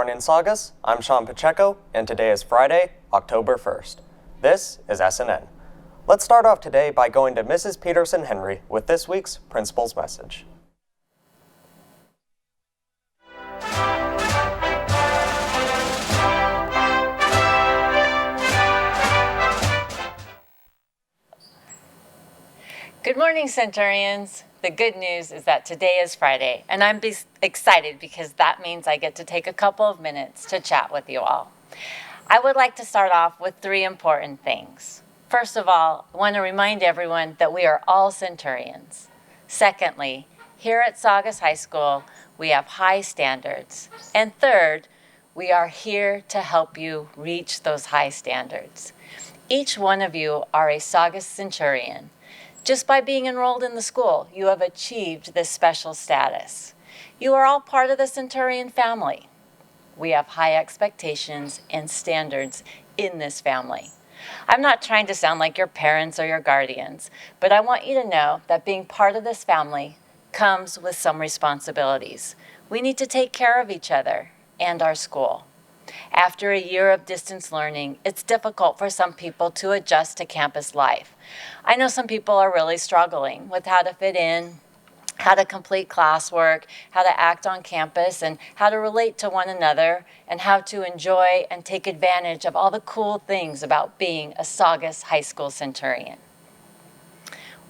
morning, Saugus. I'm Sen Pacheco, and today is Friday, October 1st. This is SNN. Let's start off today by going to Mrs. Peterson Henry with this week's Principal's Message. Good morning, Centurions. The good news is that today is Friday, and I'm excited because that means I get to take a couple of minutes to chat with you all. I would like to start off with three important things. First of all, I want to remind everyone that we are all Centurions. Secondly, here at Saugus High School, we have high standards. And third, we are here to help you reach those high standards. Each one of you are a Saugus Centurion. Just by being enrolled in the school, you have achieved this special status. You are all part of the Centurion family. We have high expectations and standards in this family. I'm not trying to sound like your parents or your guardians, but I want you to know that being part of this family comes with some responsibilities. We need to take care of each other and our school. After a year of distance learning, it's difficult for some people to adjust to campus life. I know some people are really struggling with how to fit in, how to complete classwork, how to act on campus, and how to relate to one another, and how to enjoy and take advantage of all the cool things about being a Saugus High School Centurion.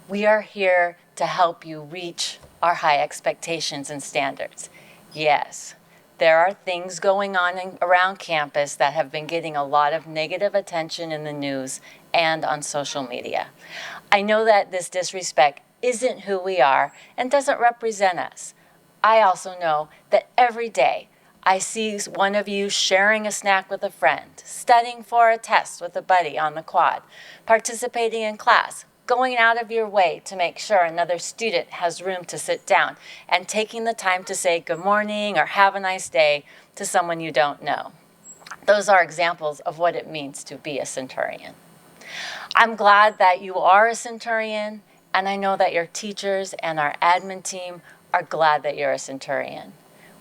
We are here to help you reach our high expectations and standards. Yes. There are things going on around campus that have been getting a lot of negative attention in the news and on social media. I know that this disrespect isn't who we are and doesn't represent us. I also know that every day I see one of you sharing a snack with a friend, studying for a test with a buddy on the quad, participating in class, going out of your way to make sure another student has room to sit down, and taking the time to say good morning or have a nice day to someone you don't know. Those are examples of what it means to be a Centurion. I'm glad that you are a Centurion, and I know that your teachers and our admin team are glad that you're a Centurion.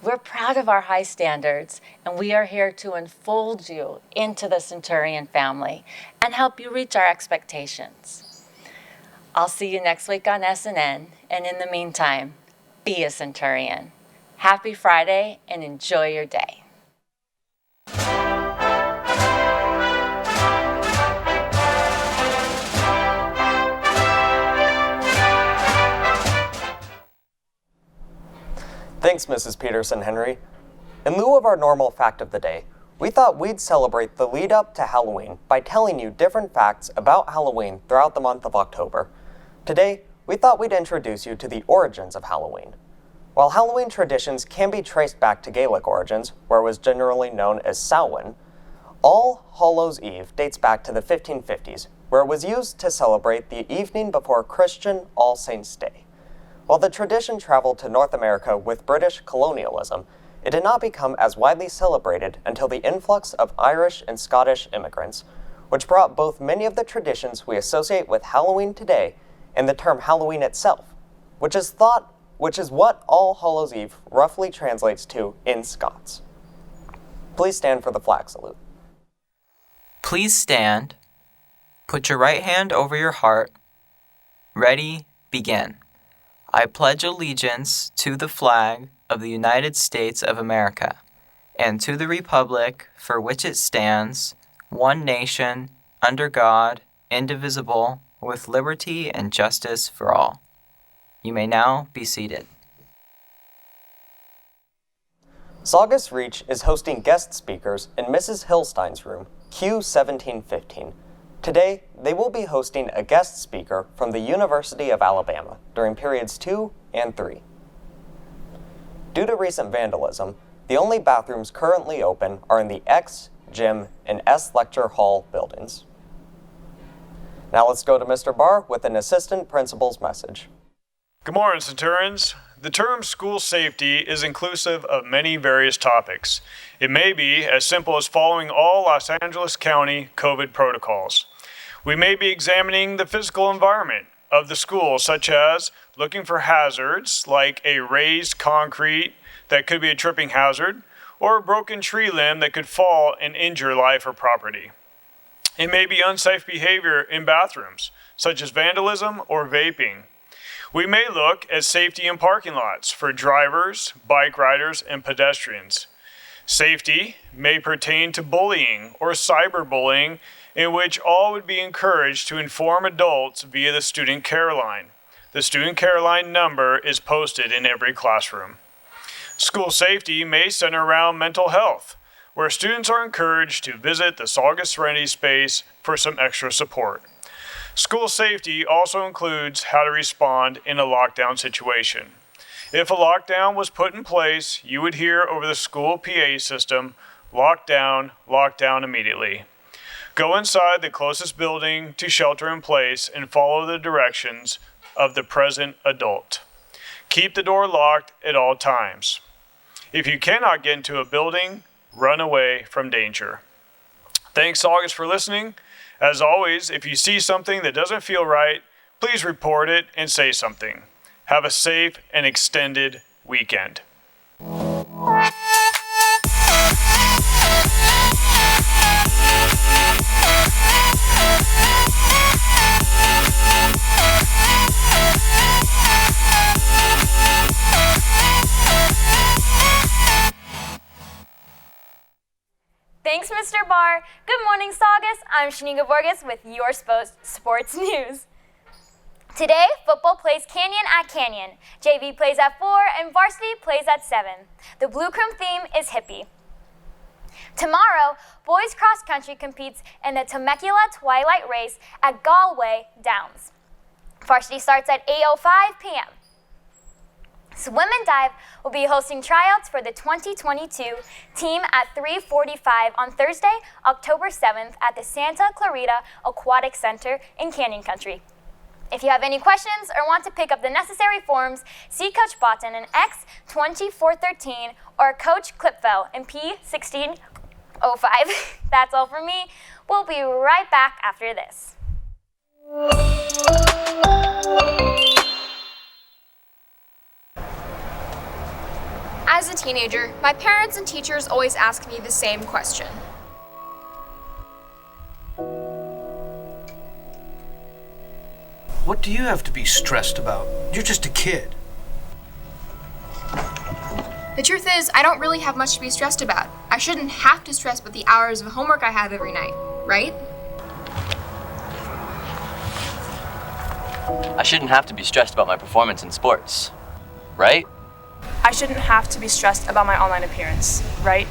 We're proud of our high standards, and we are here to enfold you into the Centurion family and help you reach our expectations. I'll see you next week on SNN, and in the meantime, be a Centurion. Happy Friday, and enjoy your day. Thanks, Mrs. Peterson Henry. In lieu of our normal fact of the day, we thought we'd celebrate the lead up to Halloween by telling you different facts about Halloween throughout the month of October. Today, we thought we'd introduce you to the origins of Halloween. While Halloween traditions can be traced back to Gaelic origins, where it was generally known as Samhain, All Hallows' Eve dates back to the 1550s, where it was used to celebrate the evening before Christian All Saints' Day. While the tradition traveled to North America with British colonialism, it did not become as widely celebrated until the influx of Irish and Scottish immigrants, which brought both many of the traditions we associate with Halloween today and the term Halloween itself, which is what All Hallows' Eve roughly translates to in Scots. Please stand for the flag salute. Please stand. Put your right hand over your heart. Ready, begin. I pledge allegiance to the flag of the United States of America and to the republic for which it stands, one nation, under God, indivisible, with liberty and justice for all. You may now be seated. Saugus Reach is hosting guest speakers in Mrs. Hillstein's room, Q1715. Today, they will be hosting a guest speaker from the University of Alabama during periods 2 and 3. Due to recent vandalism, the only bathrooms currently open are in the X, Gym, and S Lecture Hall buildings. Now let's go to Mr. Barr with an assistant principal's message. Good morning, Centurions. The term school safety is inclusive of many various topics. It may be as simple as following all Los Angeles County COVID protocols. We may be examining the physical environment of the school, such as looking for hazards like a raised concrete that could be a tripping hazard, or a broken tree limb that could fall and injure life or property. It may be unsafe behavior in bathrooms, such as vandalism or vaping. We may look at safety in parking lots for drivers, bike riders, and pedestrians. Safety may pertain to bullying or cyberbullying, in which all would be encouraged to inform adults via the student care line. The student care line number is posted in every classroom. School safety may center around mental health, where students are encouraged to visit the Saugus Serenity Space for some extra support. School safety also includes how to respond in a lockdown situation. If a lockdown was put in place, you would hear over the school PA system, lock down immediately. Go inside the closest building to shelter in place and follow the directions of the present adult. Keep the door locked at all times. If you cannot get into a building, run away from danger. Thanks, August, for listening. As always, if you see something that doesn't feel right, please report it and say something. Have a safe and extended weekend. Thanks, Mr. Barr. Good morning, Saugus. I'm Shaneen Gevorgiz with your sports news. Today, football plays Canyon at Canyon, JV plays at 4, and varsity plays at 7. The Blue Chrome theme is hippie. Tomorrow, boys cross country competes in the Temecula Twilight Race at Galway Downs. Varsity starts at 8:05 p.m. Swim and Dive will be hosting tryouts for the 2022 team at 3:45 on Thursday, October 7th at the Santa Clarita Aquatic Center in Canyon Country. If you have any questions or want to pick up the necessary forms, see Coach Botten in X2413 or Coach Klipfel in P1605. That's all from me. We'll be right back after this. As a teenager, my parents and teachers always ask me the same question. What do you have to be stressed about? You're just a kid. The truth is, I don't really have much to be stressed about. I shouldn't have to stress about the hours of homework I have every night, right? I shouldn't have to be stressed about my performance in sports, right? I shouldn't have to be stressed about my online appearance, right?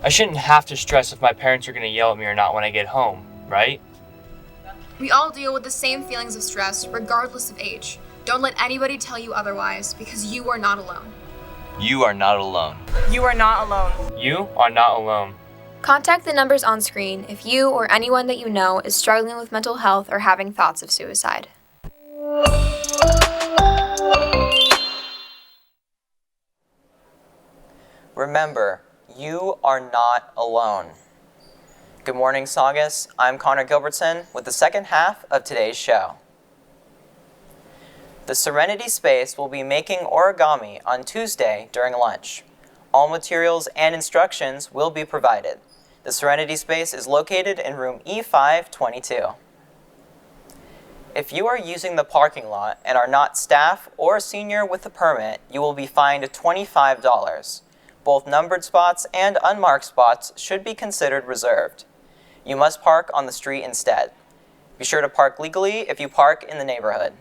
I shouldn't have to stress if my parents are going to yell at me or not when I get home, right? We all deal with the same feelings of stress, regardless of age. Don't let anybody tell you otherwise, because you are not alone. You are not alone. You are not alone. You are not alone. Contact the numbers on screen if you or anyone that you know is struggling with mental health or having thoughts of suicide. Remember, you are not alone. Good morning, Saugus. I'm Connor Gilbertson with the second half of today's show. The Serenity Space will be making origami on Tuesday during lunch. All materials and instructions will be provided. The Serenity Space is located in room E522. If you are using the parking lot and are not staff or a senior with a permit, you will be fined $25. Both numbered spots and unmarked spots should be considered reserved. You must park on the street instead. Be sure to park legally if you park in the neighborhood.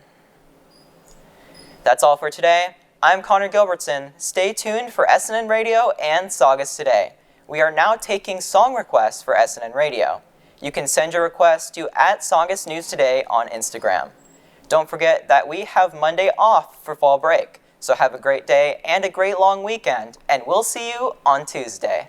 That's all for today. I'm Connor Gilbertson. Stay tuned for SNN Radio and Saugus Today. We are now taking song requests for SNN Radio. You can send your requests to @Saugus News Today on Instagram. Don't forget that we have Monday off for fall break. So have a great day and a great long weekend, and we'll see you on Tuesday.